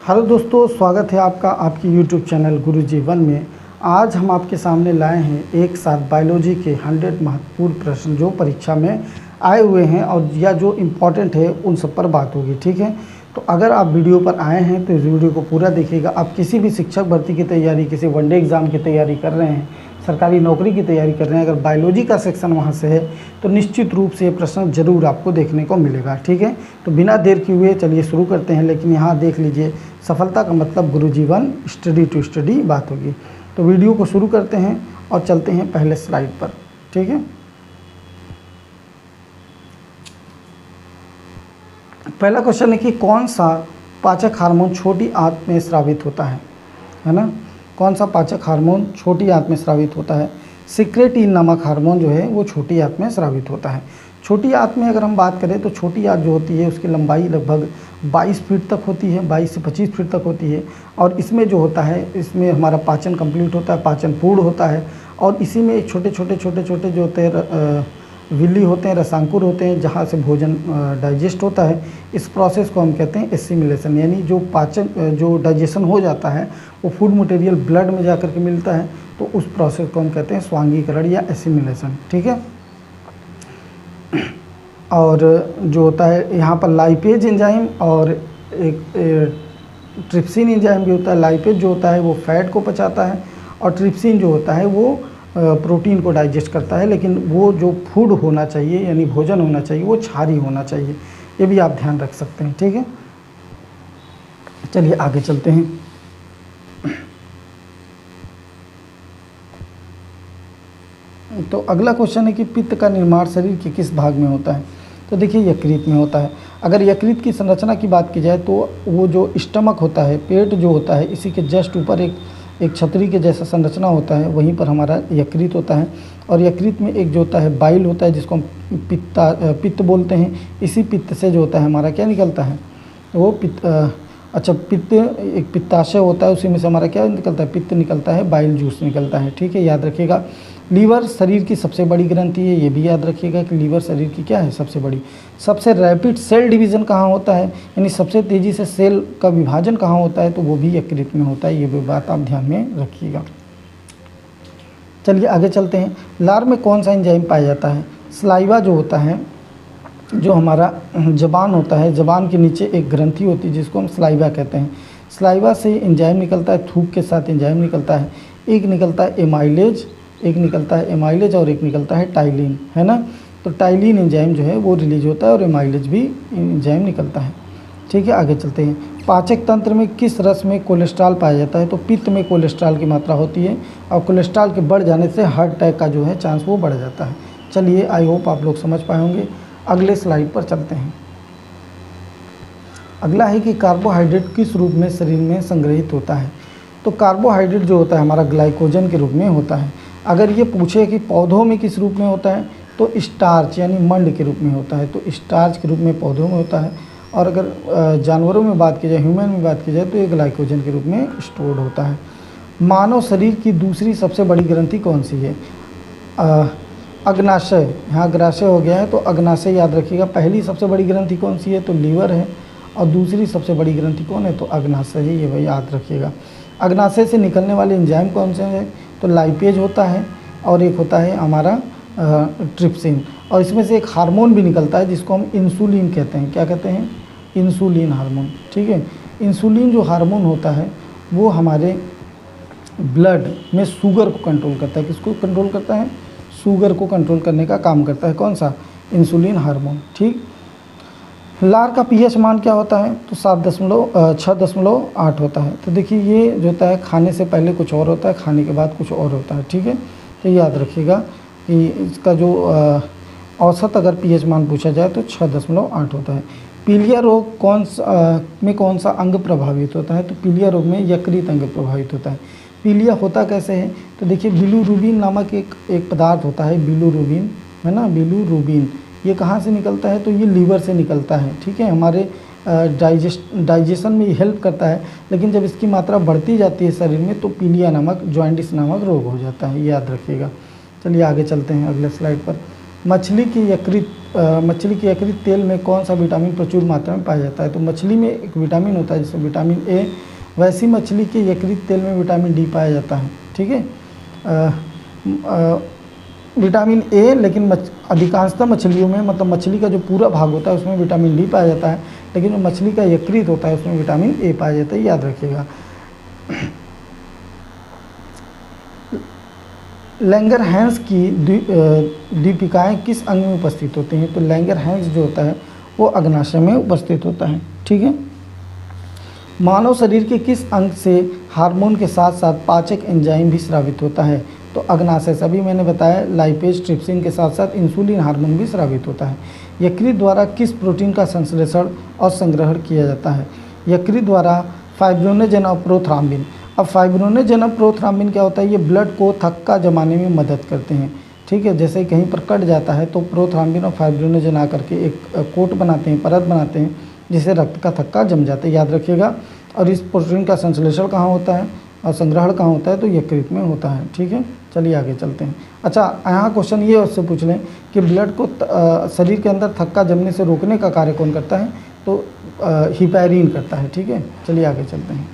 Hello दोस्तों, स्वागत है आपका आपकी YouTube चैनल गुरुजी वन में। आज हम आपके सामने लाए हैं एक साथ बायोलॉजी के 100 महत्वपूर्ण प्रश्न जो परीक्षा में आए हुए हैं और या जो इम्पोर्टेंट है उन सब पर बात होगी। ठीक है, तो अगर आप वीडियो पर आए हैं तो इस वीडियो को पूरा देखिएगा। आप किसी भी शिक्षक भर्ती की तैयारी, किसी वनडे एग्ज़ाम की तैयारी कर रहे हैं, सरकारी नौकरी की तैयारी कर रहे हैं, अगर बायोलॉजी का सेक्शन वहाँ से है तो निश्चित रूप से ये प्रश्न ज़रूर आपको देखने को मिलेगा। ठीक है, तो बिना देर किए हुए चलिए शुरू करते हैं। लेकिन यहाँ देख लीजिए, सफलता का मतलब गुरुजी वन स्टडी टू स्टडी बात होगी। तो वीडियो को शुरू करते हैं और चलते हैं पहले स्लाइड पर। ठीक है, पहला क्वेश्चन है कि कौन सा पाचक हार्मोन छोटी आंत में स्रावित होता है ना। कौन सा पाचक हार्मोन छोटी आंत में स्रावित होता है? सिक्रेटिन नामक हार्मोन जो है वो छोटी आंत में स्रावित होता है। छोटी आंत में अगर हम बात करें तो छोटी आंत जो होती है उसकी लंबाई लगभग 22 फीट तक होती है, 22 से 25 फीट तक होती है। और इसमें जो होता है, इसमें हमारा पाचन कंप्लीट होता है, पाचन पूर्ण होता है। और इसी में छोटे छोटे जो होते हैं विल्ली होते हैं, रसांकुर होते हैं, जहाँ से भोजन डाइजेस्ट होता है। इस प्रोसेस को हम कहते हैं एसिमिलेशन, यानी जो पाचन जो डाइजेशन हो जाता है वो फूड मटेरियल ब्लड में जाकर के मिलता है, तो उस प्रोसेस को हम कहते हैं स्वांगीकरण या एसिमिलेशन। ठीक है, और जो होता है यहाँ पर लाइपेज एंजाइम और एक ट्रिप्सिन एंजाइम भी होता है। लाइपेज जो होता है वो फैट को पचाता है और ट्रिप्सिन जो होता है वो प्रोटीन को डाइजेस्ट करता है। लेकिन वो जो फूड होना चाहिए यानी भोजन होना चाहिए वो क्षारीय होना चाहिए, ये भी आप ध्यान रख सकते हैं। ठीक है, चलिए आगे चलते हैं। तो अगला क्वेश्चन है कि पित्त का निर्माण शरीर के किस भाग में होता है? तो देखिए यकृत में होता है। अगर यकृत की संरचना की बात की जाए तो वो जो स्टमक होता है, पेट जो होता है, इसी के जस्ट ऊपर एक छतरी के जैसा संरचना होता है, वहीं पर हमारा यकृत होता है। और यकृत में एक जो होता है बाइल होता है जिसको हम पित्त बोलते हैं। इसी पित्त से जो होता है हमारा क्या निकलता है वो पित्त एक पित्ताशय होता है, उसी में से हमारा क्या निकलता है? पित्त निकलता है, बाइल जूस निकलता है। ठीक है, याद रखिएगा। लीवर शरीर की सबसे बड़ी ग्रंथि है, ये भी याद रखिएगा कि लीवर शरीर की क्या है? सबसे बड़ी। सबसे रैपिड सेल डिवीज़न कहाँ होता है, यानी सबसे तेज़ी से सेल का विभाजन कहाँ होता है? तो वो भी यकृत में होता है। ये भी बात आप ध्यान में रखिएगा। चलिए आगे चलते हैं। लार में कौन सा एंजाइम पाया जाता है? सलाइवा जो होता है, जो हमारा जबान होता है, जबान के नीचे एक ग्रंथि होती है जिसको हम सलाइवा कहते हैं। सलाइवा से एंजाइम निकलता है, थूक के साथ एंजाइम निकलता है। एक निकलता है एमाइलेज, और एक निकलता है टाइलिन, है ना। तो टाइलिन एंजाइम जो है वो रिलीज होता है और एमाइलेज भी एंजाइम निकलता है। ठीक है, आगे चलते हैं। पाचक तंत्र में किस रस में कोलेस्ट्रॉल पाया जाता है? तो पित्त में कोलेस्ट्रॉल की मात्रा होती है और कोलेस्ट्रॉल के बढ़ जाने से हार्ट अटैक का जो है चांस वो बढ़ जाता है। चलिए, आई होप आप लोग समझ पाए होंगे। अगले स्लाइड पर चलते हैं। अगला है कि कार्बोहाइड्रेट किस रूप में शरीर में संग्रहित होता है? तो कार्बोहाइड्रेट जो होता है हमारा ग्लाइकोजन के रूप में होता है। अगर ये पूछे कि पौधों में किस रूप में होता है तो स्टार्च यानी मंड के रूप में होता है। तो स्टार्च के रूप में पौधों में होता है। और अगर जानवरों में बात की जाए, ह्यूमन में बात की जाए, तो ये ग्लाइकोजन के रूप में स्टोर्ड होता है। मानव शरीर की दूसरी सबसे बड़ी ग्रंथि कौन सी है? अग्नाशय, यहाँ अग्नाशय हो गया है तो अग्नाशय याद रखिएगा। पहली सबसे बड़ी ग्रंथि कौन सी है? तो लीवर है। और दूसरी सबसे बड़ी ग्रंथि कौन है? तो अग्नाशय है, ये भाई याद रखिएगा। अग्नाशय से निकलने वाले एंजाइम कौन से हैं? तो लाइपेज होता है और एक होता है हमारा ट्रिप्सिन। और इसमें से एक हार्मोन भी निकलता है जिसको हम इंसुलिन कहते हैं। क्या कहते हैं? Insulin hormone. ठीक है, इंसुलिन जो हार्मोन होता है वो हमारे ब्लड में शुगर को कंट्रोल करता है। किसको कंट्रोल करता है? शुगर को कंट्रोल करने का काम करता है। कौन सा? Insulin hormone. ठीक। लार का पीएच मान क्या होता है? तो 6.8 होता है। तो देखिए ये जो होता है खाने से पहले कुछ और होता है, खाने के बाद कुछ और होता है। ठीक है, तो याद रखिएगा कि इसका जो औसत अगर पीएच मान पूछा जाए तो 6.8 होता है। पीलिया रोग कौन सा अंग प्रभावित होता है? तो पीलिया रोग में यकृत अंग प्रभावित होता है। पीलिया होता कैसे है? तो देखिए बिलुरुबिन नामक एक पदार्थ होता है, बिलुरुबिन, है ना, बिलुरुबिन। ये कहाँ से निकलता है? तो ये लीवर से निकलता है। ठीक है, हमारे डाइजेशन में हेल्प करता है। लेकिन जब इसकी मात्रा बढ़ती जाती है शरीर में तो पीलिया नामक जॉइंटिस नामक रोग हो जाता है, याद रखिएगा। चलिए आगे चलते हैं अगले स्लाइड पर। मछली की यकृत तेल में कौन सा विटामिन प्रचुर मात्रा में पाया जाता है? तो मछली में एक विटामिन होता है जिसे विटामिन ए, वैसी मछली के यकृत तेल में विटामिन डी पाया जाता है। ठीक है, विटामिन ए, लेकिन अधिकांशतः मछलियों में, मतलब मछली का जो पूरा भाग होता है उसमें विटामिन डी पाया जाता है, लेकिन जो मछली का यकृत होता है उसमें विटामिन ए पाया जाता है, याद रखिएगा। लैंगरहैंस की दीपिकाएँ किस अंग में उपस्थित होती हैं? तो लैंगरहैंस जो होता है वो अग्नाशय में उपस्थित होता है। ठीक है, मानव शरीर के किस अंग से हार्मोन के साथ साथ पाचक एंजाइम भी स्रावित होता है? तो अग्नाशय से, अभी मैंने बताया लाइपेज, ट्रिप्सिन के साथ साथ इंसुलिन हार्मोन भी स्रावित होता है। यकृत द्वारा किस प्रोटीन का संश्लेषण और संग्रहण किया जाता है? यकृत द्वारा फाइब्रोनेजन और प्रोथ्राम्बिन। अब फाइब्रोनेजन और प्रोथ्राम्बिन क्या होता है? ये ब्लड को थक्का जमाने में मदद करते हैं। ठीक है, जैसे कहीं पर कट जाता है तो प्रोथ्राम्बिन और फाइब्रोनेजन आकर के एक कोट बनाते हैं, परत बनाते हैं, जिससे रक्त का थक्का जम जाता है, याद रखिएगा। और इस प्रोटीन का संश्लेषण कहाँ होता है और संग्रहण कहाँ होता है? तो यकृत में होता है। ठीक है, चलिए आगे चलते हैं। अच्छा, यहाँ क्वेश्चन ये उससे पूछ लें कि ब्लड को शरीर के अंदर थक्का जमने से रोकने का कार्य कौन करता है? तो हिपैरिन करता है। ठीक है, चलिए आगे चलते हैं।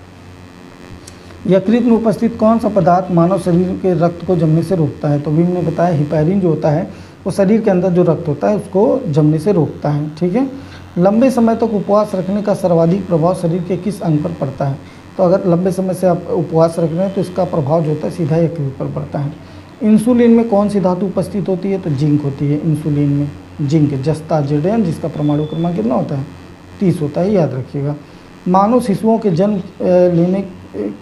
यकृत में उपस्थित कौन सा पदार्थ मानव शरीर के रक्त को जमने से रोकता है? तो भी हमने बताया हिपैरिन जो होता है वो शरीर के अंदर जो रक्त होता है उसको जमने से रोकता है। ठीक है, लंबे समय तक उपवास रखने का सर्वाधिक प्रभाव शरीर के किस अंग पर पड़ता है? तो अगर लंबे समय से आप उपवास रख रहे हैं तो इसका प्रभाव जो होता है सीधा यकृत पर पड़ता है। इंसुलिन में कौन सी धातु उपस्थित होती है? तो जिंक होती है इंसुलिन में, जिंक, जस्ता Zn, जिसका परमाणु क्रमांक कितना होता है? 30 होता है, याद रखिएगा। मानव शिशुओं के जन्म लेने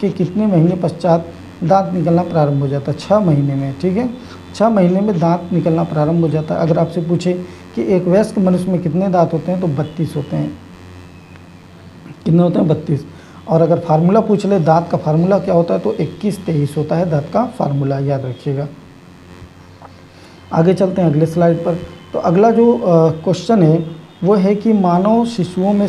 के कितने महीने पश्चात दांत निकलना प्रारंभ हो जाता है? 6 महीने में। ठीक है, 6 महीने में दांत निकलना प्रारंभ हो जाता है। अगर आपसे पूछे कि एक वयस्क मनुष्य में कितने दांत होते हैं? तो 32 होते हैं। कितने होते हैं? 32। और अगर फार्मूला पूछ ले दांत का फार्मूला क्या होता है? तो 21-23 होता है दांत का फार्मूला, याद रखिएगा। आगे चलते हैं अगले स्लाइड पर। तो अगला जो क्वेश्चन है वो है कि मानव शिशुओं में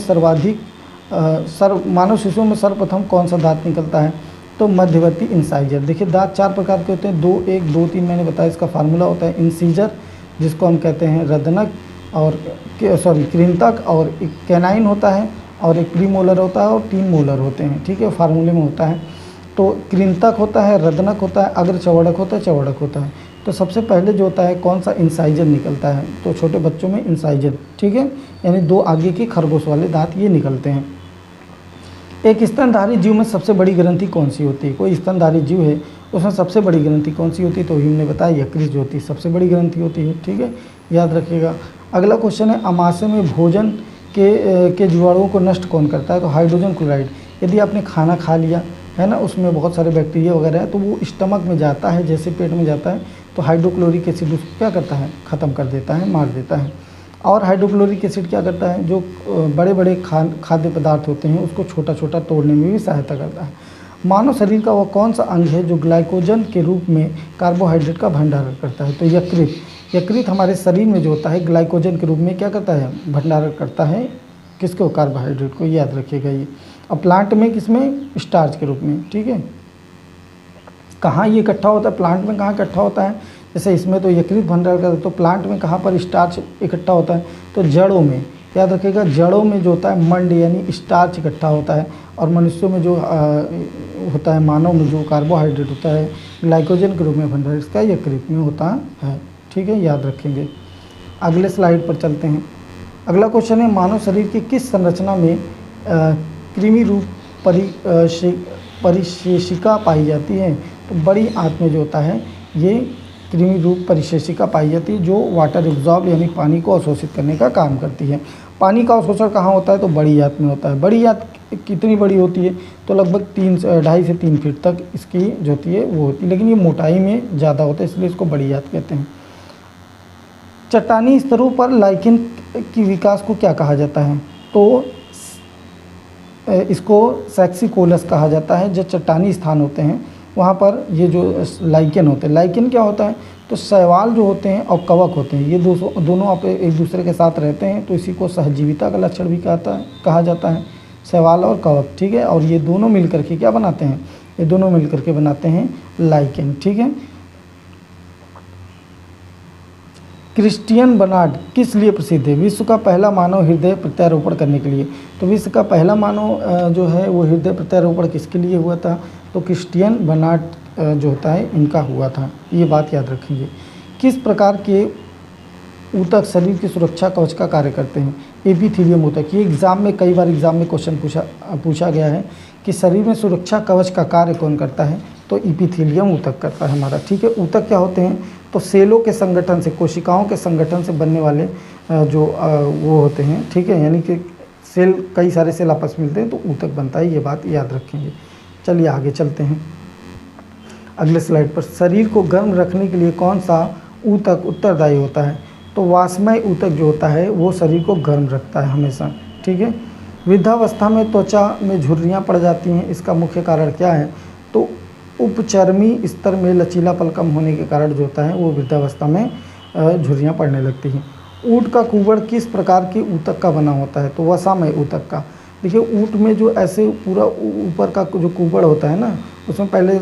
सर्वप्रथम कौन सा दांत निकलता है? तो मध्यवर्ती इंसाइजर। देखिए, दांत 4 प्रकार के होते हैं, 2, 1, 2, 3 मैंने बताया। इसका फार्मूला होता है इंसीजर, जिसको हम कहते हैं रदनक, और कृंतक, और एक कैनाइन होता है, और एक प्रीमोलर होता है, और 3 मोलर होते हैं। ठीक है, फार्मूले में होता है। तो कृंतक होता है, रदनक होता है, अग्र चौड़क होता है, चौड़क होता है। तो सबसे पहले जो होता है कौन सा? इंसाइजर निकलता है। तो छोटे बच्चों में इंसाइजर, ठीक है, यानी 2 आगे के खरगोश वाले दांत ये निकलते हैं। एक स्तनधारी जीव में सबसे बड़ी ग्रंथि कौन सी होती है? कोई स्तनधारी जीव है उसमें सबसे बड़ी ग्रंथि कौन सी होती है? तो हमने बताया यकृत जो होती है सबसे बड़ी ग्रंथि होती है। ठीक है, याद रखिएगा। अगला क्वेश्चन है, अमाशय में भोजन के जीवाणुओं को नष्ट कौन करता है? तो हाइड्रोजन क्लोराइड। यदि आपने खाना खा लिया है ना, उसमें बहुत सारे बैक्टीरिया वगैरह है, तो वो स्टमक में जाता है, जैसे पेट में जाता है, तो हाइड्रोक्लोरिक एसिड उसको क्या करता है? ख़त्म कर देता है, मार देता है। और हाइड्रोक्लोरिक एसिड क्या करता है? जो बड़े बड़े खाद्य पदार्थ होते हैं उसको छोटा छोटा तोड़ने में भी सहायता करता है। मानव शरीर का वह कौन सा अंग है जो ग्लाइकोजन के रूप में कार्बोहाइड्रेट का भंडारण करता है? तो यकृत। यकृत हमारे शरीर में जो होता है ग्लाइकोजन के रूप में क्या करता है? भंडारण करता है। किसको? कार्बोहाइड्रेट को, याद रखिएगा ये। और प्लांट में किसमें? स्टार्च के रूप में। ठीक है, कहाँ ये इकट्ठा होता है? प्लांट में कहाँ इकट्ठा होता है? जैसे इसमें तो यकृत भंडारण करता है, तो प्लांट में कहाँ पर स्टार्च इकट्ठा होता है? तो जड़ों में, याद रखिएगा। जड़ों में जो होता है मंड यानी स्टार्च इकट्ठा होता है। और मनुष्यों में जो होता है, मानव में जो कार्बोहाइड्रेट होता है ग्लाइकोजन के रूप में भंडारण इसका यकृत में होता है। ठीक है, याद रखेंगे। अगले स्लाइड पर चलते हैं। अगला क्वेश्चन है, मानव शरीर की किस संरचना में कृमि रूप परिशेषिका पाई जाती है? तो बड़ी आंत में जो होता है ये कृमि रूप परिशेषिका पाई जाती है, जो वाटर एब्जॉर्ब यानी पानी को अवशोषित करने का काम करती है। पानी का अवशोषण कहाँ होता है? तो बड़ी आंत में होता है। बड़ी आंत कितनी बड़ी होती है? तो लगभग 2.5 से 3 फीट तक इसकी जो होती है वो होती है, लेकिन ये मोटाई में ज़्यादा होता है, इसलिए इसको बड़ी आंत कहते हैं। चट्टानी स्तरों पर लाइकेन की विकास को क्या कहा जाता है? तो इसको सैक्सिकोलस कहा जाता है। जो चट्टानी स्थान होते हैं वहाँ पर ये जो लाइकेन होते हैं, लाइकेन क्या होता है? तो शैवाल जो होते हैं और कवक होते हैं, ये दोनों आप एक दूसरे के साथ रहते हैं, तो इसी को सहजीविता का लक्षण भी कहा जाता है, शैवाल और कवक। ठीक है, और ये दोनों मिल करके क्या बनाते हैं? ये दोनों मिल करके बनाते हैं लाइकेन। ठीक है, क्रिस्टियन बर्नार्ड किस लिए प्रसिद्ध है? विश्व का पहला मानव हृदय प्रत्यारोपण करने के लिए। तो विश्व का पहला मानव जो है वो हृदय प्रत्यारोपण किसके लिए हुआ था? तो क्रिस्टियन बर्नार्ड जो होता है इनका हुआ था, ये बात याद रखेंगे। किस प्रकार के ऊतक शरीर की सुरक्षा कवच का कार्य करते हैं? एपिथेलियम ऊतक। ये एग्जाम में कई बार में क्वेश्चन पूछा गया है कि शरीर में सुरक्षा कवच का कार्य कौन करता है? तो एपिथेलियम ऊतक करता है हमारा। ठीक है, ऊतक क्या होते हैं? तो सेलों के संगठन से, कोशिकाओं के संगठन से बनने वाले जो वो होते हैं। ठीक है, यानी कि सेल, कई सारे सेल आपस में मिलते हैं तो ऊतक बनता है, ये बात याद रखेंगे। चलिए आगे चलते हैं अगले स्लाइड पर। शरीर को गर्म रखने के लिए कौन सा ऊतक उत्तरदायी होता है? तो वाष्मय ऊतक जो होता है वो शरीर को गर्म रखता है हमेशा। ठीक है, वृद्धावस्था में त्वचा में झुर्रियाँ पड़ जाती हैं, इसका मुख्य कारण क्या है? तो उपचर्मी स्तर में लचीलापन कम होने के कारण जो होता है वो वृद्धावस्था में झुर्रियाँ पड़ने लगती हैं। ऊँट का कुबड़ किस प्रकार के ऊतक का बना होता है? तो वसामय ऊतक का। देखिए, ऊँट में जो ऐसे पूरा ऊपर का जो कुबड़ होता है ना, उसमें पहले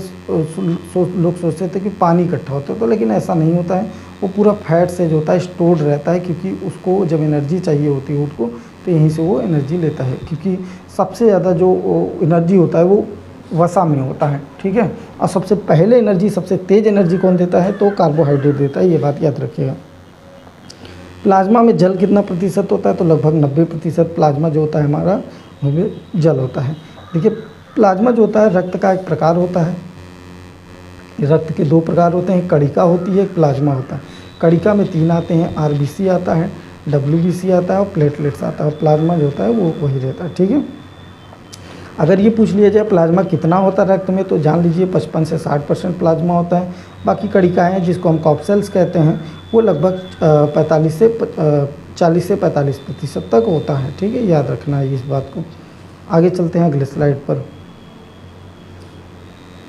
लोग सोचते थे कि पानी इकट्ठा होता है, तो लेकिन ऐसा नहीं होता है। वो पूरा फैट से जो होता है स्टोर्ड रहता है, क्योंकि उसको जब एनर्जी चाहिए होती है ऊँट को, तो यहीं से वो एनर्जी लेता है, क्योंकि सबसे ज़्यादा जो एनर्जी होता है वो वसा में होता है। ठीक है, और सबसे पहले एनर्जी, सबसे तेज़ एनर्जी कौन देता है? तो कार्बोहाइड्रेट देता है, ये बात याद रखिएगा। प्लाज्मा में जल कितना प्रतिशत होता है? तो लगभग 90% प्लाज्मा जो होता है हमारा वो जल होता है। देखिए, प्लाज्मा जो होता है रक्त का एक प्रकार होता है। रक्त के 2 प्रकार होते हैं, कणिका होती है, एक प्लाज्मा होता है। कणिका में 3 आते हैं, आरबीसी आता है, डब्ल्यूबीसी आता है और प्लेटलेट्स आता है, और प्लाज्मा जो होता है वो वही रहता है। ठीक है, अगर ये पूछ लिया जाए प्लाज्मा कितना होता है रक्त में, तो जान लीजिए 55 से 60% प्लाज्मा होता है। बाकी कणिकाएँ जिसको हम कॉप्सेल्स कहते हैं वो लगभग 40 से 45% तक होता है। ठीक है, याद रखना है इस बात को। आगे चलते हैं अगले स्लाइड पर।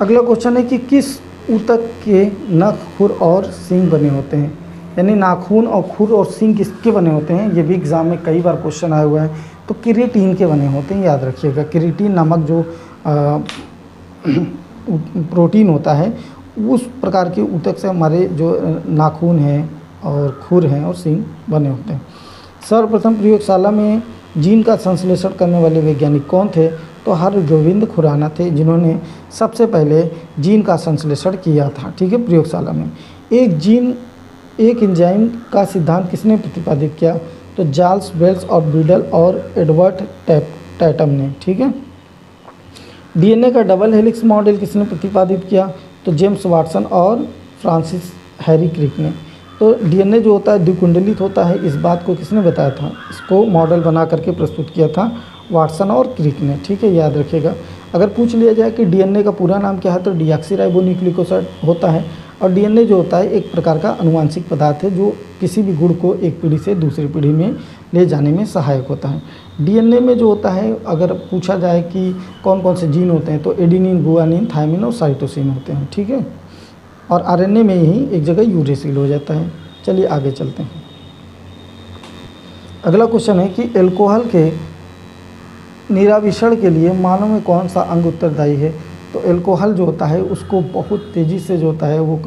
अगला क्वेश्चन है कि किस ऊतक के नख, खुर और सींग बने होते हैं? यानी नाखून और खुर और सींग किसके बने होते हैं? ये भी एग्जाम में कई बार क्वेश्चन आया हुआ है। तो केराटिन के बने होते हैं, याद रखिएगा। केराटिन नामक जो प्रोटीन होता है उस प्रकार के ऊतक से हमारे जो नाखून हैं और खुर हैं और सींग बने होते हैं। सर्वप्रथम प्रयोगशाला में जीन का संश्लेषण करने वाले वैज्ञानिक कौन थे? तो हरगोविंद खुराना थे, जिन्होंने सबसे पहले जीन का संश्लेषण किया था। ठीक है, प्रयोगशाला में। एक एंजाइम का सिद्धांत किसने प्रतिपादित किया? तो चार्ल्स बेल्स और बीडल और एडवर्ड टैटम ने। ठीक है, डीएनए का डबल हेलिक्स मॉडल किसने प्रतिपादित किया? तो जेम्स वाटसन और फ्रांसिस हैरी क्रिक ने। तो डीएनए जो होता है द्विकुंडलित होता है, इस बात को किसने बताया था? इसको मॉडल बना करके प्रस्तुत किया था वाटसन और क्रिक ने। ठीक है, याद रखिएगा। अगर पूछ लिया जाए कि डीएनए का पूरा नाम क्या है, तो डीऑक्सीराइबोन्यूक्लियोसाइड होता है। और डीएनए जो होता है एक प्रकार का आनुवांशिक पदार्थ है जो किसी भी गुण को एक पीढ़ी से दूसरी पीढ़ी में ले जाने में सहायक होता है। डीएनए में जो होता है, अगर पूछा जाए कि कौन कौन से जीन होते हैं, तो एडेनिन, गुआनिन, थायमिन और साइटोसिन होते हैं। ठीक है, और आरएनए में ही एक जगह यूरेसिल हो जाता है। चलिए आगे चलते हैं। अगला क्वेश्चन है कि एल्कोहल के निराविषण के लिए मानव में कौन सा अंग उत्तरदायी है? तो एल्कोहल जो होता है उसको बहुत तेज़ी से जो होता है वो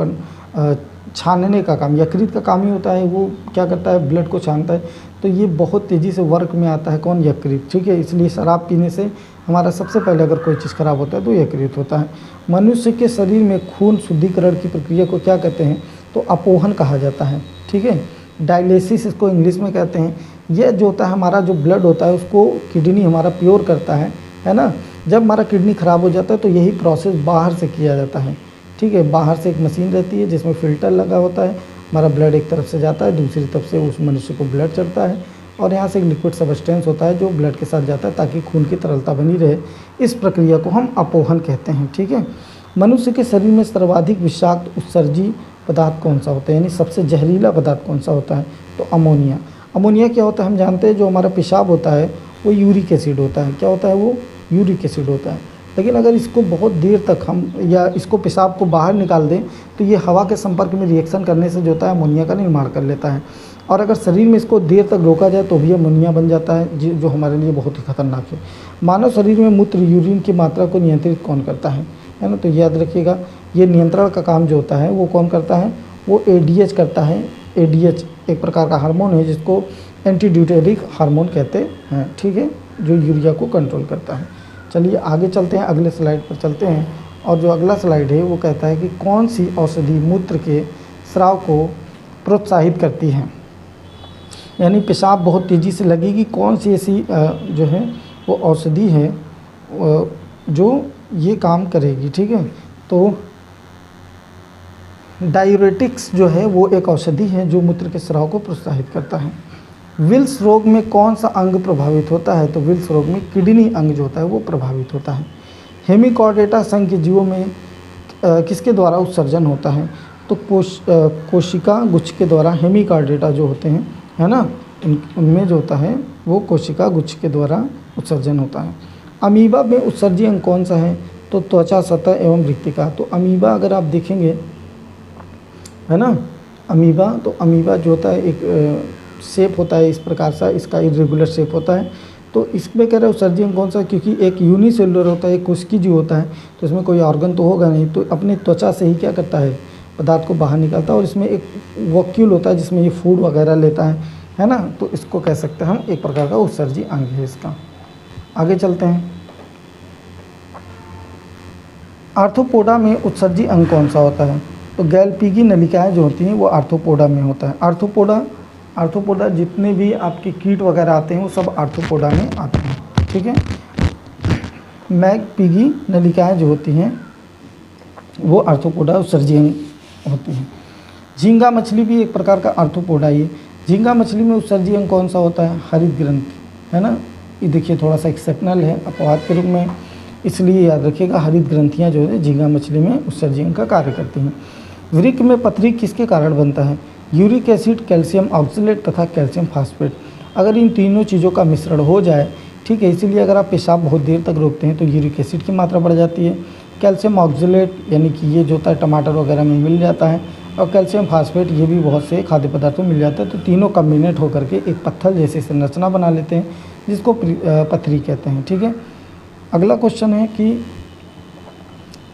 छानने का काम, यकृत का काम ही होता है। वो क्या करता है? ब्लड को छानता है। तो ये बहुत तेज़ी से वर्क में आता है कौन? यकृत। ठीक है, इसलिए शराब पीने से हमारा सबसे पहले अगर कोई चीज़ खराब होता है तो यकृत होता है। मनुष्य के शरीर में खून शुद्धिकरण की प्रक्रिया को क्या कहते हैं? तो अपोहन कहा जाता है। ठीक है, डायलिसिस इसको इंग्लिश में कहते हैं। यह जो होता है हमारा जो ब्लड होता है उसको किडनी हमारा प्योर करता है ना। जब हमारा किडनी ख़राब हो जाता है तो यही प्रोसेस बाहर से किया जाता है। ठीक है, बाहर से एक मशीन रहती है जिसमें फ़िल्टर लगा होता है। हमारा ब्लड एक तरफ से जाता है, दूसरी तरफ से उस मनुष्य को ब्लड चढ़ता है, और यहाँ से एक लिक्विड सब्सटेंस होता है जो ब्लड के साथ जाता है ताकि खून की तरलता बनी रहे। इस प्रक्रिया को हम अपोहन कहते हैं। ठीक है, मनुष्य के शरीर में सर्वाधिक विषाक्त उत्सर्जी पदार्थ कौन सा होता है, यानी सबसे जहरीला पदार्थ कौन सा होता है? तो अमोनिया। अमोनिया क्या होता है? हम जानते हैं जो हमारा पेशाब होता है वो यूरिक एसिड होता है। क्या होता है? वो यूरिक एसिड होता है। लेकिन अगर इसको बहुत देर तक हम या इसको पेशाब को बाहर निकाल दें तो ये हवा के संपर्क में रिएक्शन करने से जो होता है अमोनिया का निर्माण कर लेता है। और अगर शरीर में इसको देर तक रोका जाए तो भी अमोनिया बन जाता है, जो हमारे लिए बहुत ही खतरनाक है। मानव शरीर में मूत्र यूरिन की मात्रा को नियंत्रित कौन करता है ना? तो याद रखिएगा, ये नियंत्रण का काम जो होता है वो कौन करता है? वो एडीएच करता है। एडीएच एक प्रकार का हार्मोन है जिसको एंटीड्यूटेरिक हार्मोन कहते हैं, ठीक है, जो यूरिया को कंट्रोल करता है। चलिए आगे चलते हैं, अगले स्लाइड पर चलते हैं। और जो अगला स्लाइड है वो कहता है कि कौन सी औषधि मूत्र के स्राव को प्रोत्साहित करती है, यानी पेशाब बहुत तेज़ी से लगेगी, कौन सी ऐसी जो है वो औषधि है जो ये काम करेगी, ठीक है। तो डायूरेटिक्स जो है वो एक औषधि है जो मूत्र के स्राव को प्रोत्साहित करता है। विल्स रोग में कौन सा अंग प्रभावित होता है, तो विल्स रोग में किडनी अंग जो होता है वो प्रभावित होता है। हेमिकॉर्डेटा संघ के जीवों में किसके द्वारा उत्सर्जन होता है, तो कोशिका गुच्छ के द्वारा। हेमिकॉर्डेटा जो होते हैं, है ना, उनमें जो होता है वो कोशिका गुच्छ के द्वारा उत्सर्जन होता है। अमीबा में उत्सर्जी अंग कौन सा है, तो त्वचा सतह एवं रिक्तिका। तो अमीबा अगर आप देखेंगे, है ना, अमीबा, तो अमीबा जो होता है एक शेप होता है इस प्रकार सा, इसका इरेगुलर शेप होता है। तो इसमें कह रहे हो उत्सर्जी अंग कौन सा, क्योंकि एक यूनिसेलुलर होता है, एक कोशिकी जीव होता है, तो इसमें कोई ऑर्गन तो होगा नहीं, तो अपनी त्वचा से ही क्या करता है, पदार्थ को बाहर निकालता है। और इसमें एक वॉक्यूल होता है जिसमें ये फूड वगैरह लेता है ना, तो इसको कह सकते हैं हम एक प्रकार का उत्सर्जी अंग है इसका। आगे चलते हैं। आर्थ्रोपोडा में उत्सर्जी अंग कौन सा होता है, तो गैल्पीगी नलिकाएं जो होती हैं वो आर्थ्रोपोडा में होता है। आर्थ्रोपोडा जितने भी आपके कीट वगैरह आते हैं वो सब आर्थ्रोपोडा में आते हैं, ठीक है। मैगपीगी नलिकाएं जो होती हैं वो आर्थ्रोपोडा उत्सर्जी अंग होती हैं। झींगा मछली भी एक प्रकार का आर्थ्रोपोडा ही है। झींगा मछली में उत्सर्जी अंग कौन सा होता है, हरित ग्रंथि, है ना। ये देखिए थोड़ा सा एक्सेप्शनल है अपवाद के रूप में, इसलिए याद रखिएगा हरित ग्रंथियाँ जो है झींगा मछली में उत्सर्जी अंग का कार्य करती हैं। वृक्क में पथरी किसके कारण बनता है, यूरिक एसिड, कैल्शियम ऑक्सलेट तथा कैल्शियम फास्फेट। अगर इन तीनों चीज़ों का मिश्रण हो जाए, ठीक है, इसीलिए अगर आप पेशाब बहुत देर तक रोकते हैं तो यूरिक एसिड की मात्रा बढ़ जाती है। कैल्शियम ऑक्सलेट यानी कि ये जो होता है टमाटर वगैरह में मिल जाता है, और कैल्शियम फास्फेट ये भी बहुत से खाद्य पदार्थों में मिल जाता है। तो तीनों कम्बिनेट होकर के एक पत्थर जैसी संरचना बना लेते हैं जिसको पथरी कहते हैं, ठीक है। अगला क्वेश्चन है कि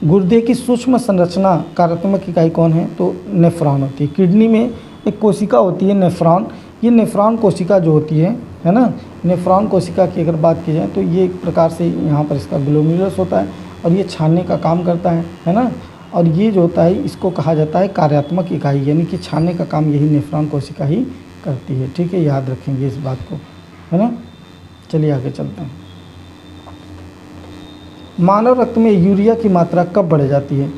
गुर्दे की सूक्ष्म संरचना कार्यात्मक इकाई कौन है, तो नेफ्रॉन होती है। किडनी में एक कोशिका होती है नेफ्रॉन, ये नेफ्रॉन कोशिका जो होती है ना, नेफ्रॉन कोशिका की अगर बात की जाए तो ये एक प्रकार से यहाँ पर इसका ग्लोमेरुलस होता है और ये छानने का काम करता है ना। और ये जो होता है इसको कहा जाता है कार्यात्मक इकाई, यानी कि छानने का काम यही नेफ्रॉन कोशिका ही करती है, ठीक है, याद रखेंगे इस बात को, है ना। चलिए आगे चलते हैं। मानव रक्त में यूरिया की मात्रा कब बढ़ जाती है,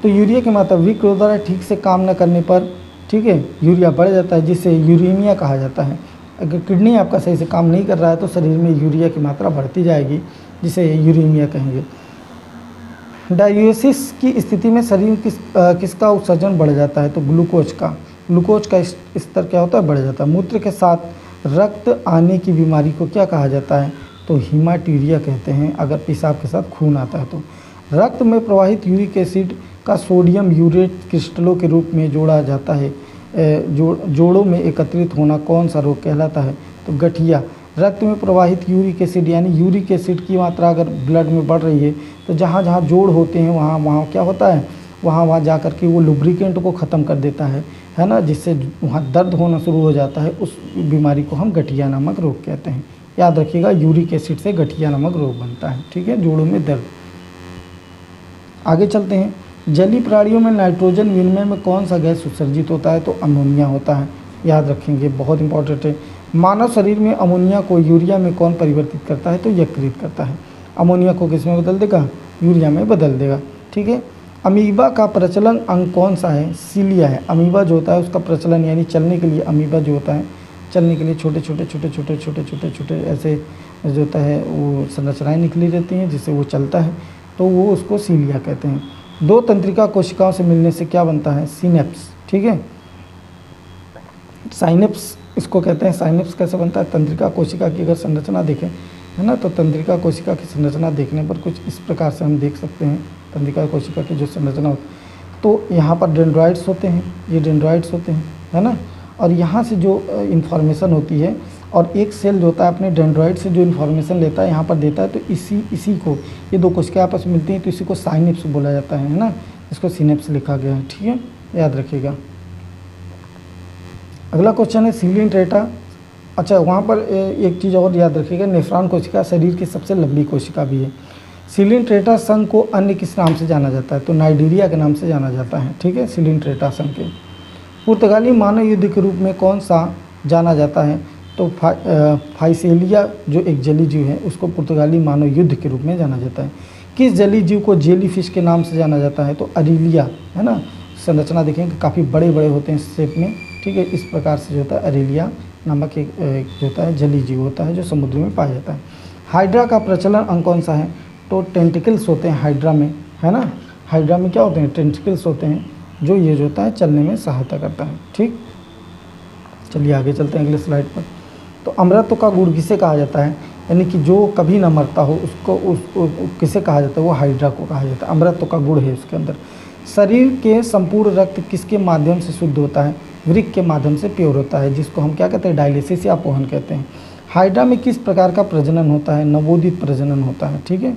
तो यूरिया की मात्रा विकृत द्वारा ठीक से काम न करने पर, ठीक है, यूरिया बढ़ जाता है जिसे यूरेमिया कहा जाता है। अगर किडनी आपका सही से काम नहीं कर रहा है तो शरीर में यूरिया की मात्रा बढ़ती जाएगी जिसे यूरेमिया कहेंगे। डायूरेसिस की स्थिति में शरीर में किसका उत्सर्जन बढ़ जाता है, तो ग्लूकोज का स्तर क्या होता है, बढ़ जाता है। मूत्र के साथ रक्त आने की बीमारी को क्या कहा जाता है, तो हीमाटूरिया कहते हैं। अगर पेशाब के साथ खून आता है तो रक्त में प्रवाहित यूरिक एसिड का सोडियम यूरेट क्रिस्टलों के रूप में जोड़ा जाता है। जोड़ों में एकत्रित होना कौन सा रोग कहलाता है, तो गठिया। रक्त में प्रवाहित यूरिक एसिड यानी यूरिक एसिड की मात्रा अगर ब्लड में बढ़ रही है तो जहाँ जहाँ जोड़ होते हैं वहाँ क्या होता है, वहाँ जा कर के वो लुब्रिकेंट को ख़त्म कर देता है ना, जिससे वहाँ दर्द होना शुरू हो जाता है। उस बीमारी को हम गठिया नामक रोग कहते हैं। याद रखिएगा यूरिक एसिड से गठिया नामक रोग बनता है, ठीक है, जोड़ों में दर्द। आगे चलते हैं। जलीय प्राणियों में नाइट्रोजन विनिमय में कौन सा गैस उत्सर्जित होता है, तो अमोनिया होता है। याद रखेंगे, बहुत इंपॉर्टेंट है। मानव शरीर में अमोनिया को यूरिया में कौन परिवर्तित करता है, तो यकृत करता है। अमोनिया को किस में बदल देगा, यूरिया में बदल देगा, ठीक है। अमीबा का प्रचलन अंग कौन सा है, सीलिया है। अमीबा जो होता है उसका प्रचलन यानी चलने के लिए अमीबा जो होता है, चलने के लिए छोटे छोटे ऐसे जो होता है वो संरचनाएं निकली रहती हैं जिससे वो चलता है, तो वो उसको सीलिया कहते हैं। दो तंत्रिका कोशिकाओं से मिलने से क्या बनता है, सिनेप्स, ठीक है। साइनेप्स इसको कहते हैं। साइनेप्स कैसे बनता है, तंत्रिका कोशिका की अगर संरचना देखें, है ना, तो तंत्रिका कोशिका की संरचना देखने पर कुछ इस प्रकार से हम देख सकते हैं। तंत्रिका कोशिका की जो संरचना होती है, तो यहाँ पर डेंड्राइट्स होते हैं, ये डेंड्राइट्स होते हैं, है ना। और यहाँ से जो इन्फॉर्मेशन होती है, और एक सेल जो होता है अपने डेंड्राइट से जो इन्फॉर्मेशन लेता है यहाँ पर देता है, तो इसी को ये दो कोशिकाएं आपस में मिलती हैं तो इसी को साइनेप्स बोला जाता है ना। इसको सिनेप्स लिखा गया है, ठीक है, याद रखिएगा। अगला क्वेश्चन है सिलिंट्रेटा। अच्छा, वहाँ पर एक चीज़ और याद रखिएगा, नेफ्रॉन कोशिका शरीर की सबसे लंबी कोशिका भी है। सिलिंट्रेटा संघ को अन्य किस नाम से जाना जाता है? तो नाइजीरिया के नाम से जाना जाता है। ठीक है, सिलिंट्रेटा संघ के। पुर्तगाली मानव युद्ध के रूप में कौन सा जाना जाता है? तो फाइसेलिया जो एक जलीय जीव है उसको पुर्तगाली मानव युद्ध के रूप में जाना जाता है। किस जलीय जीव को जेली फिश के नाम से जाना जाता है? तो अरेलिया, है ना। संरचना देखेंगे काफ़ी बड़े बड़े होते हैं शेप में। ठीक है, इस प्रकार से जो होता है अरेलिया नामक एक जो होता है जलीय जीव होता है जो समुद्र में पाया जाता है। हाइड्रा का प्रचलन अंग कौन सा है? तो टेंटिकल्स होते हैं हाइड्रा में, है ना। हाइड्रा में क्या होते हैं? टेंटिकल्स होते हैं जो ये जो होता है चलने में सहायता करता है। ठीक, चलिए आगे चलते हैं अगले स्लाइड पर। तो अमृत का गुण किसे कहा जाता है? यानी कि जो कभी ना मरता हो उसको किसे कहा जाता है? वो हाइड्रा को कहा जाता है। अमृत का गुण है उसके अंदर। शरीर के संपूर्ण रक्त किसके माध्यम से शुद्ध होता है? वृक्क के माध्यम से प्योर होता है, जिसको हम क्या कहते हैं? डायलिसिस या अपोहन कहते हैं। हाइड्रा में किस प्रकार का प्रजनन होता है? नवोदित प्रजनन होता है। ठीक है।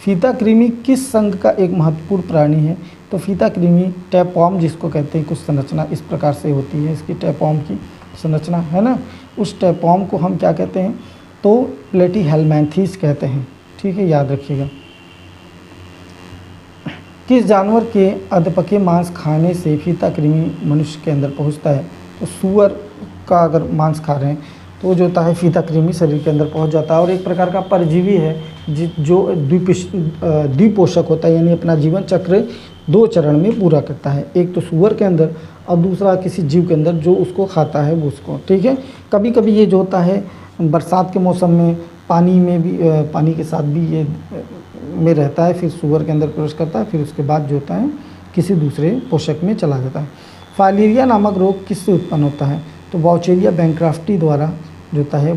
फीता कृमि किस संघ का एक महत्वपूर्ण प्राणी है? तो फीता कृमि टैपवॉर्म जिसको कहते हैं, कुछ संरचना इस प्रकार से होती है इसकी टैपवॉर्म की संरचना, है ना। उस टैपवॉर्म को हम क्या कहते हैं? तो प्लेटीहेल्मिन्थेस कहते हैं। ठीक है, याद रखिएगा। किस जानवर के अधपके मांस खाने से फीता कृमि मनुष्य के अंदर पहुंचता है? तो सूअर का अगर मांस खा रहे हैं तो जो होता है फीता कृमि शरीर के अंदर पहुंच जाता है। और एक प्रकार का परजीवी है जो द्विपोषक होता है, यानी अपना जीवन चक्र 2 चरण में पूरा करता है। एक तो सूअर के अंदर और दूसरा किसी जीव के अंदर जो उसको खाता है वो उसको। ठीक है। कभी कभी ये जो होता है बरसात के मौसम में पानी में भी पानी के साथ भी ये में रहता है, फिर सूअर के अंदर प्रवेश करता है, फिर उसके बाद जो होता है किसी दूसरे पोषक में चला जाता है। फाइलेरिया नामक रोग किससे उत्पन्न होता है? तो बौचेरिया बैंक्राफ्टी द्वारा जो होता है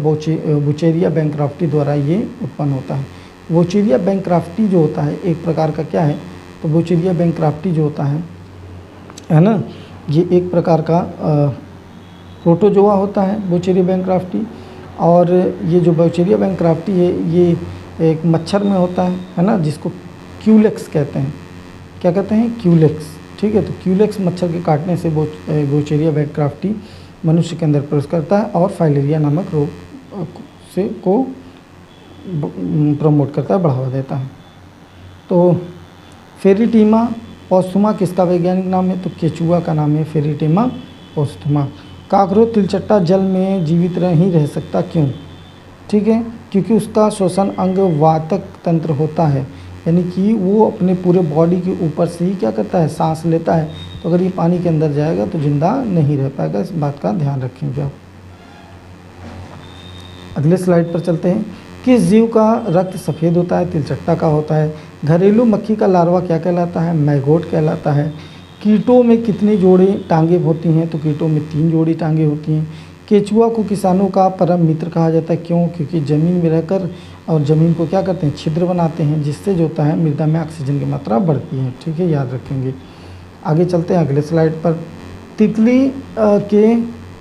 बुचेरिया बैंक्राफ्टी द्वारा ये उत्पन्न होता है। बुचेरिया बैंक्राफ्टी जो होता है एक प्रकार का क्या है? तो बुचेरिया बैंक्राफ्टी जो होता है ना, ये एक प्रकार का प्रोटोजोआ होता है बुचेरिया बैंक्राफ्टी। और ये जो बुचेरिया बैंक्राफ्टी है ये एक मच्छर में होता है ना, जिसको क्यूलेक्स कहते हैं। क्या कहते हैं? क्यूलेक्स। ठीक है, तो क्यूलेक्स मच्छर के काटने से बुचेरिया बैंक्राफ्टी मनुष्य के अंदर प्रवेश करता है और फाइलेरिया नामक रोग से को प्रमोट करता है, बढ़ावा देता है। तो फेरिटीमा पोस्थुमा किसका वैज्ञानिक नाम है? तो केचुआ का नाम है फेरिटीमा पोस्थुमा। काकरोच तिलचट्टा जल में जीवित नहीं रह सकता, क्यों? ठीक है, क्योंकि उसका श्वसन अंग वातक तंत्र होता है, यानी कि वो अपने पूरे बॉडी के ऊपर से ही क्या करता है? सांस लेता है। तो अगर ये पानी के अंदर जाएगा तो जिंदा नहीं रह पाएगा, इस बात का ध्यान रखेंगे आप। अगले स्लाइड पर चलते हैं। किस जीव का रक्त सफ़ेद होता है? तिलचट्टा का होता है। घरेलू मक्खी का लार्वा क्या कहलाता है? मैगोट कहलाता है। कीटों में कितनी जोड़ी टांगें होती हैं? तो कीटों में 3 जोड़ी टांगें होती हैं। केचुआ को किसानों का परम मित्र कहा जाता है, क्यों? क्योंकि ज़मीन में रहकर और ज़मीन को क्या करते हैं? छिद्र बनाते हैं, जिससे जो होता है मृदा में ऑक्सीजन की मात्रा बढ़ती है। ठीक है, याद रखेंगे। आगे चलते हैं अगले स्लाइड पर। तितली के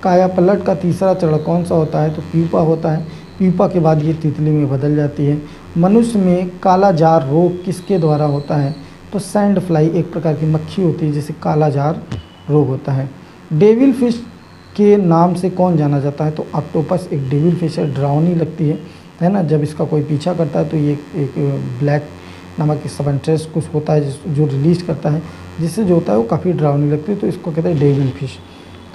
कायापलट का तीसरा चरण कौन सा होता है? तो प्यूपा होता है। प्यूपा के बाद ये तितली में बदल जाती है। मनुष्य में कालाजार रोग किसके द्वारा होता है? तो सैंड फ्लाई एक प्रकार की मक्खी होती है जिसे कालाजार रोग होता है। डेविल फिश के नाम से कौन जाना जाता है? तो ऑक्टोपस एक डेविल फिश है, डरावनी लगती है ना। जब इसका कोई पीछा करता है तो ये एक ब्लैक नामक सबंट्रेस कुछ होता है जो रिलीज करता है, जिससे जो होता है वो काफ़ी डरावनी लगती है, तो इसको कहते हैं डेविल फिश।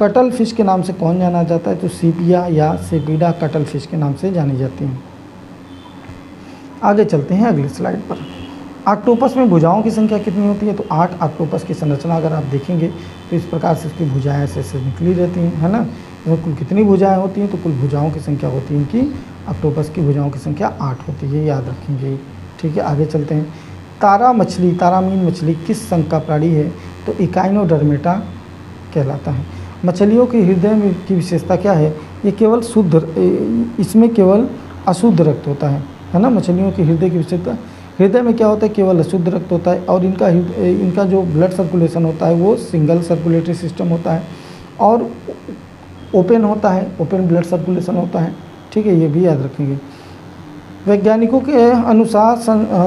कटल फिश के नाम से कौन जाना जाता है? तो सीपिया या सेपीडा कटल फिश के नाम से जानी जाती हैं। आगे चलते हैं अगले स्लाइड पर। ऑक्टोपस में भुजाओं की संख्या कितनी होती है? तो 8 ऑक्टोपस की संरचना अगर आप देखेंगे तो इस प्रकार से उसकी भुजाएँ ऐसे निकली रहती हैं, है ना। इसमें कुल कितनी भुजाएँ होती हैं? तो कुल भुजाओं की संख्या होती है इनकी, ऑक्टोपस की भुजाओं की संख्या 8 होती है, याद रखेंगे। ठीक है, आगे चलते हैं। तारा मछली, तारामीन मछली किस संघ का प्राणी है? तो इकाइनोडर्मेटा कहलाता है। मछलियों के हृदय में की विशेषता क्या है? ये केवल शुद्ध, इसमें केवल अशुद्ध रक्त होता है ना। मछलियों के हृदय की विशेषता, हृदय में क्या होता है? केवल अशुद्ध रक्त होता है। और इनका जो ब्लड सर्कुलेशन होता है वो सिंगल सर्कुलेटरी सिस्टम होता है और ओपन होता है, ओपन ब्लड सर्कुलेशन होता है। ठीक है, ये भी याद रखेंगे। वैज्ञानिकों के अनुसार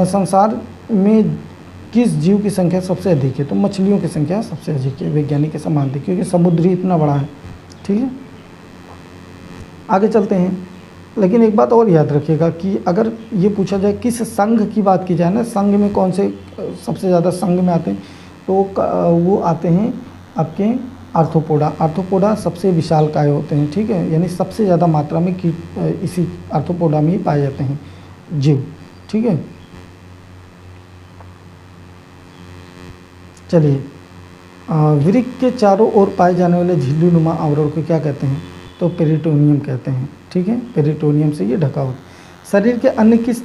संसार में किस जीव की संख्या सबसे अधिक है? तो मछलियों की संख्या सबसे अधिक है वैज्ञानिक के समान थी, क्योंकि समुद्र ही इतना बड़ा है। ठीक है, आगे चलते हैं। लेकिन एक बात और याद रखिएगा कि अगर ये पूछा जाए किस संघ की बात की जाए ना, संघ में कौन से सबसे ज़्यादा संघ में आते हैं, तो वो आते हैं आपके आर्थ्रोपोडा। आर्थ्रोपोडा सबसे विशालकाय होते हैं, ठीक है, यानी सबसे ज़्यादा मात्रा में कीट इसी आर्थ्रोपोडा में ही पाए जाते हैं जीव, ठीक है। चलिए, वृक्क के चारों ओर पाए जाने वाले झिल्ली-नुमा आवरण को क्या कहते हैं, तो पेरिटोनियम कहते हैं, ठीक है। पेरिटोनियम से ये ढका होता है। शरीर के अन्य किस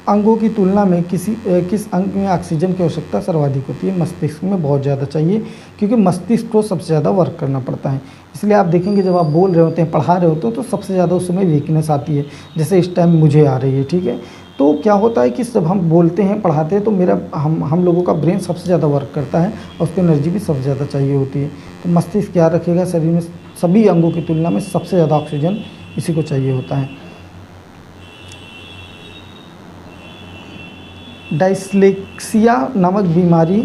अंगों की तुलना में किस अंग में ऑक्सीजन की आवश्यकता सर्वाधिक होती है, मस्तिष्क में बहुत ज़्यादा चाहिए, क्योंकि मस्तिष्क को सबसे ज़्यादा वर्क करना पड़ता है। इसलिए आप देखेंगे जब आप बोल रहे होते हैं, पढ़ा रहे होते हो, तो सबसे ज़्यादा उस समय वीकनेस आती है, जैसे इस टाइम मुझे आ रही है, ठीक है। तो क्या होता है कि जब हम बोलते हैं, पढ़ाते हैं, तो हम लोगों का ब्रेन सबसे ज़्यादा वर्क करता है और उसको एनर्जी भी सबसे ज़्यादा चाहिए होती है। तो मस्तिष्क याद रखिएगा, शरीर में सभी अंगों की तुलना में सबसे ज़्यादा ऑक्सीजन इसी को चाहिए होता है। डायस्लेक्सिया नामक बीमारी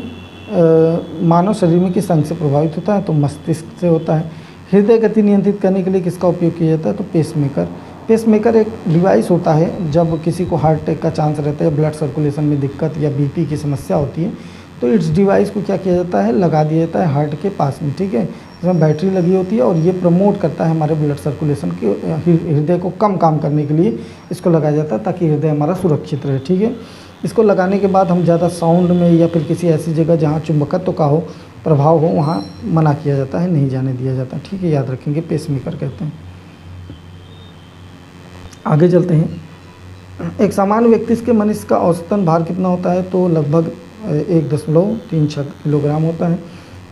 मानव शरीर में किस अंग से प्रभावित होता है, तो मस्तिष्क से होता है। हृदय गति नियंत्रित करने के लिए किसका उपयोग किया जाता है, तो पेसमेकर। पेसमेकर एक डिवाइस होता है, जब किसी को हार्ट अटैक का चांस रहता है, ब्लड सर्कुलेशन में दिक्कत या बीपी की समस्या होती है, तो इस डिवाइस को क्या किया जाता है, लगा दिया जाता है हार्ट के पास में, ठीक है। इसमें बैटरी लगी होती है और ये प्रमोट करता है हमारे ब्लड सर्कुलेशन के, हृदय को कम काम करने के लिए इसको लगाया जाता है, ताकि हृदय हमारा सुरक्षित रहे, ठीक है। इसको लगाने के बाद हम ज़्यादा साउंड में या फिर किसी ऐसी जगह जहाँ चुंबकत्व का हो, प्रभाव हो, वहाँ मना किया जाता है, नहीं जाने दिया जाता, ठीक है, याद रखेंगे, पेसमेकर कहते हैं। आगे चलते हैं। एक सामान्य व्यक्ति के मनुष्य का औसतन भार कितना होता है, तो लगभग 1.36 किलोग्राम होता है।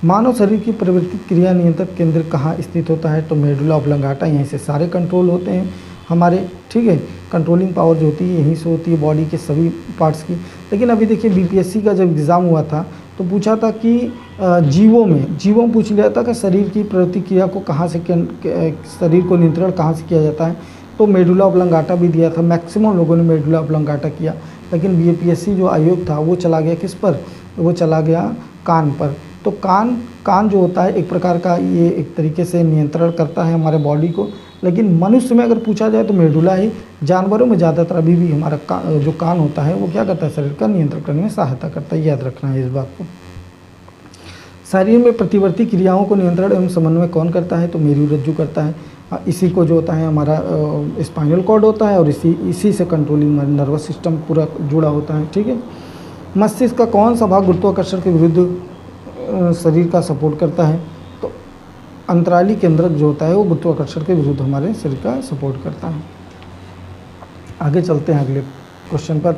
मानव शरीर की प्रवृत्ति क्रिया नियंत्रण केंद्र कहाँ स्थित होता है, तो मेडुला ऑब्लंगाटा, यहीं से सारे कंट्रोल होते हैं हमारे, ठीक है। कंट्रोलिंग पावर जो होती है यहीं से होती है बॉडी के सभी पार्ट्स की। लेकिन अभी देखिए बीपीएससी का जब एग्ज़ाम हुआ था तो पूछा था कि जीवों पूछ लिया था कि शरीर की प्रवृत्ति क्रिया को कहाँ से, शरीर को नियंत्रण कहाँ से किया जाता है, तो मेडुला ऑब्लंगाटा भी दिया था। मैक्सिमम लोगों ने मेडुला ऑब्लंगाटा किया, लेकिन बीपीएससी जो आयोग था वो चला गया किस पर, वो चला गया कान पर। तो कान जो होता है एक प्रकार का, ये एक तरीके से नियंत्रण करता है हमारे बॉडी को, लेकिन मनुष्य में अगर पूछा जाए तो मेडुला ही। जानवरों में ज़्यादातर अभी भी हमारा जो कान होता है वो क्या करता है, शरीर का नियंत्रण करने में सहायता करता है, याद रखना है इस बात को। शरीर में प्रतिवर्ती क्रियाओं को नियंत्रण एवं समन्वय कौन करता है, तो मेरुरज्जु करता है। इसी को जो होता है हमारा स्पाइनल कॉर्ड होता है और इसी से कंट्रोलिंग नर्वस सिस्टम पूरा जुड़ा होता है, ठीक है। मस्तिष्क का कौन सा भाग गुरुत्वाकर्षण के विरुद्ध शरीर का सपोर्ट करता है, तो अंतराली केंद्रक जो होता है वो गुरुत्वाकर्षण के विरुद्ध हमारे शरीर का सपोर्ट करता है। आगे चलते हैं अगले क्वेश्चन पर।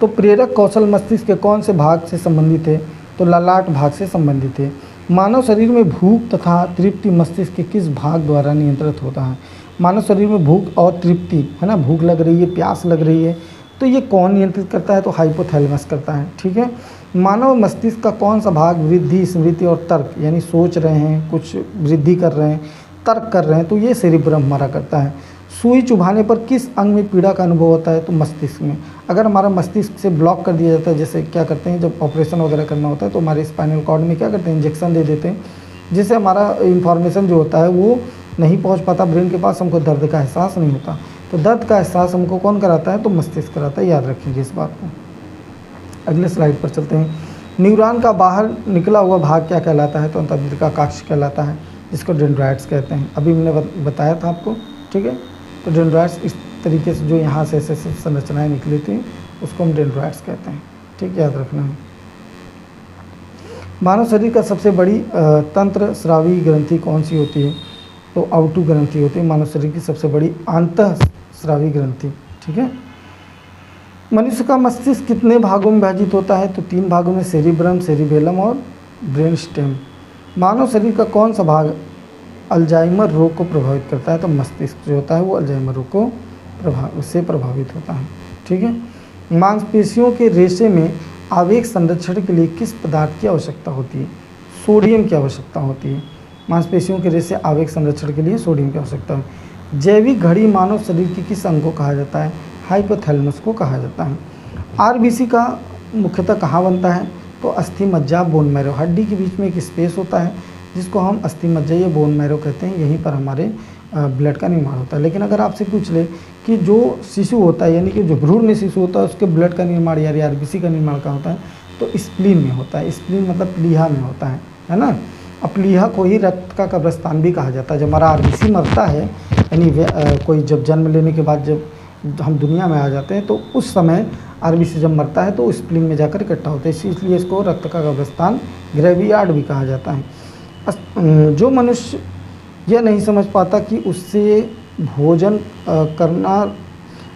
तो प्रेरक कौशल मस्तिष्क के कौन से भाग से संबंधित है, तो ललाट भाग से संबंधित है। मानव शरीर में भूख तथा तृप्ति मस्तिष्क के किस भाग द्वारा नियंत्रित होता है। मानव शरीर में भूख और तृप्ति है ना, भूख लग रही है, प्यास लग रही है, तो ये कौन नियंत्रित करता है, तो हाइपोथैलेमस करता है, ठीक है। मानव मस्तिष्क का कौन सा भाग वृद्धि, स्मृति और तर्क, यानी सोच रहे हैं, कुछ वृद्धि कर रहे हैं, तर्क कर रहे हैं, तो ये सेरिब्रम हमारा करता है। सुई चुभाने पर किस अंग में पीड़ा का अनुभव होता है, तो मस्तिष्क में। अगर हमारा मस्तिष्क से ब्लॉक कर दिया जाता है, जैसे क्या करते हैं जब ऑपरेशन वगैरह करना होता है तो हमारे स्पाइनल कॉर्ड में क्या करते हैं, इंजेक्शन दे देते हैं, जिससे हमारा इंफॉर्मेशन जो होता है वो नहीं पहुंच पाता ब्रेन के पास, हमको दर्द का एहसास नहीं होता। तो दर्द का एहसास हमको कौन कराता है, तो मस्तिष्क कराता है, याद रखेंगे इस बात को। अगले स्लाइड पर चलते हैं। न्यूरॉन का बाहर निकला हुआ भाग क्या कहलाता है, तो तंत्रिका काक्ष कहलाता है, जिसको डेंड्राइट्स कहते हैं। अभी मैंने बताया था आपको, ठीक है। तो डेंड्राइट्स इस तरीके से जो यहाँ से ऐसे संरचनाएं निकली थी उसको हम डेंड्राइट्स कहते हैं, ठीक है, याद रखना है। मानव शरीर का सबसे बड़ी तंत्र स्रावी ग्रंथि कौन सी होती है, तो आउटू ग्रंथि होती है, मानव शरीर की सबसे बड़ी अंतः स्रावी ग्रंथि, ठीक है। मनुष्य का मस्तिष्क कितने भागों में विभाजित होता है, तो 3 भागों में, सेरिब्रम, सेरिबेलम और ब्रेन स्टेम। मानव शरीर का कौन सा भाग अल्जाइमर रोग को प्रभावित करता है, तो मस्तिष्क जो होता है वो अल्जाइमर रोग को उससे प्रभावित होता है, ठीक है। मांसपेशियों के रेशे में आवेग संरक्षण के लिए किस पदार्थ की आवश्यकता होती है, सोडियम की आवश्यकता होती है। मांसपेशियों के रेशे आवेग संरक्षण के लिए सोडियम की आवश्यकता है। जैविक घड़ी मानव शरीर की किस अंग को कहा जाता है, हाइपोथैलेमस को कहा जाता है। आरबीसी का मुख्यतः कहाँ बनता है, तो अस्थि मज्जा, बोन मैरो, हड्डी के बीच में एक स्पेस होता है जिसको हम अस्थि मज्जा या बोन मैरो कहते हैं, यहीं पर हमारे ब्लड का निर्माण होता है। लेकिन अगर आपसे पूछ ले कि जो शिशु होता है यानी कि जो भ्रूण शिशु होता है उसके ब्लड का निर्माण या आरबीसी का निर्माण कहाँ होता है, तो स्प्लीन में होता है। स्प्लीन मतलब प्लीहा में होता है ना। अब प्लीहा को ही रक्त का कब्रिस्तान भी कहा जाता है। जब हमारा आरबीसी मरता है यानी कोई जब जन्म लेने के बाद जब हम दुनिया में आ जाते हैं तो उस समय आरबीसी जब मरता है तो स्प्लीन में जाकर इकट्ठा होता है, इसलिए इसको रक्त का कब्रिस्तान ग्रेवयार्ड भी कहा जाता है। जो मनुष्य यह नहीं समझ पाता कि उससे भोजन करना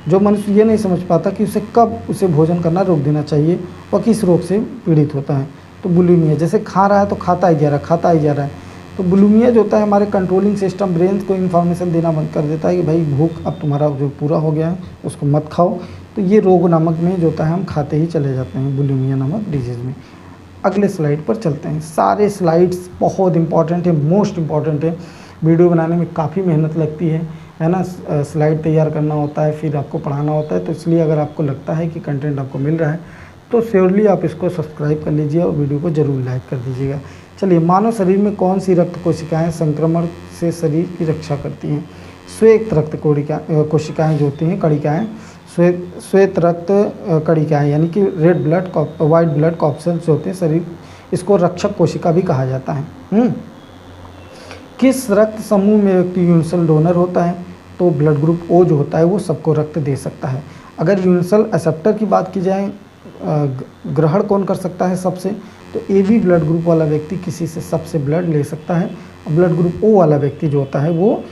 जो मनुष्य ये नहीं समझ पाता कि उसे कब उसे भोजन करना रोक देना चाहिए और किस रोग से पीड़ित होता है, तो बुलिमिया। जैसे खा रहा है तो खाता ही जा रहा है, तो बुलिमिया जो होता है हमारे कंट्रोलिंग सिस्टम ब्रेन को इन्फॉर्मेशन देना बंद कर देता है कि भाई भूख अब तुम्हारा जो पूरा हो गया है उसको मत खाओ। तो ये रोग नामक में जो होता है हम खाते ही चले जाते हैं बुलिमिया नामक डिजीज़ में। अगले स्लाइड पर चलते हैं। सारे स्लाइड्स बहुत इंपॉर्टेंट है, मोस्ट इम्पॉर्टेंट है। वीडियो बनाने में काफ़ी मेहनत लगती है ना। स्लाइड तैयार करना होता है, फिर आपको पढ़ाना होता है। तो इसलिए अगर आपको लगता है कि कंटेंट आपको मिल रहा है तो श्योरली आप इसको सब्सक्राइब कर लीजिए और वीडियो को ज़रूर लाइक कर दीजिएगा। चलिए, मानव शरीर में कौन सी रक्त कोशिकाएं संक्रमण से शरीर की रक्षा करती हैं? श्वेत रक्त कोशिकाएँ जो होती हैं, कणिकाएँ, श्वेत रक्त कणिकाएँ यानी कि red blood white blood corpuscles जो होते हैं शरीर, इसको रक्षक कोशिका भी कहा जाता है। किस रक्त समूह में व्यक्ति यूनिवर्सल डोनर होता है? तो ब्लड ग्रुप ओ जो होता है वो सबको रक्त दे सकता है। अगर यूनिवर्सल एक्सेप्टर की बात की जाए, ग्रहण कौन कर सकता है सबसे, तो AB ब्लड ग्रुप वाला व्यक्ति किसी से सबसे ब्लड ले सकता है। ब्लड ग्रुप ओ वाला व्यक्ति जो होता है वो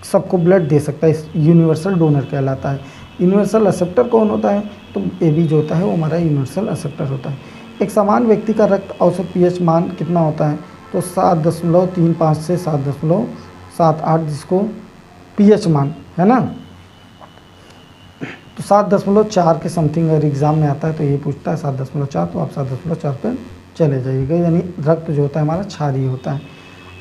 सबको ब्लड दे सकता है, यूनिवर्सल डोनर कहलाता है। यूनिवर्सल एक्सेप्टर कौन होता है? तो AB जो होता है वो हमारा यूनिवर्सल एक्सेप्टर होता है। एक समान व्यक्ति का रक्त औसत pH मान कितना होता है? तो 7.35 से 7.78, जिसको pH मान है ना, तो 7.4 के समथिंग अगर एग्ज़ाम में आता है तो ये पूछता है 7.4, तो आप 7.4 पर चले जाइएगा, यानी रक्त जो होता है हमारा क्षारीय होता है।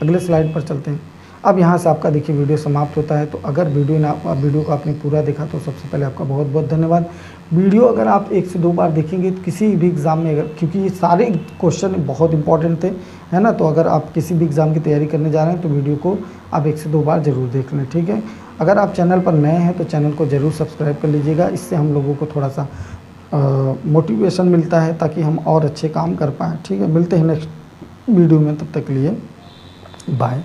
अगले स्लाइड पर चलते हैं। अब यहाँ से आपका देखिए वीडियो समाप्त होता है। तो अगर वीडियो को आपने पूरा देखा तो सबसे पहले आपका बहुत बहुत धन्यवाद। वीडियो अगर आप 1 से 2 बार देखेंगे तो किसी भी एग्ज़ाम में, अगर क्योंकि ये सारे क्वेश्चन बहुत इंपॉर्टेंट थे है ना, तो अगर आप किसी भी एग्ज़ाम की तैयारी करने जा रहे हैं तो वीडियो को आप 1 से 2 बार ज़रूर देख लें, ठीक है। अगर आप चैनल पर नए हैं तो चैनल को ज़रूर सब्सक्राइब कर लीजिएगा, इससे हम लोगों को थोड़ा सा मोटिवेशन मिलता है ताकि हम और अच्छे काम कर पाएँ, ठीक है। मिलते हैं नेक्स्ट वीडियो में, तब तक के लिए बाय।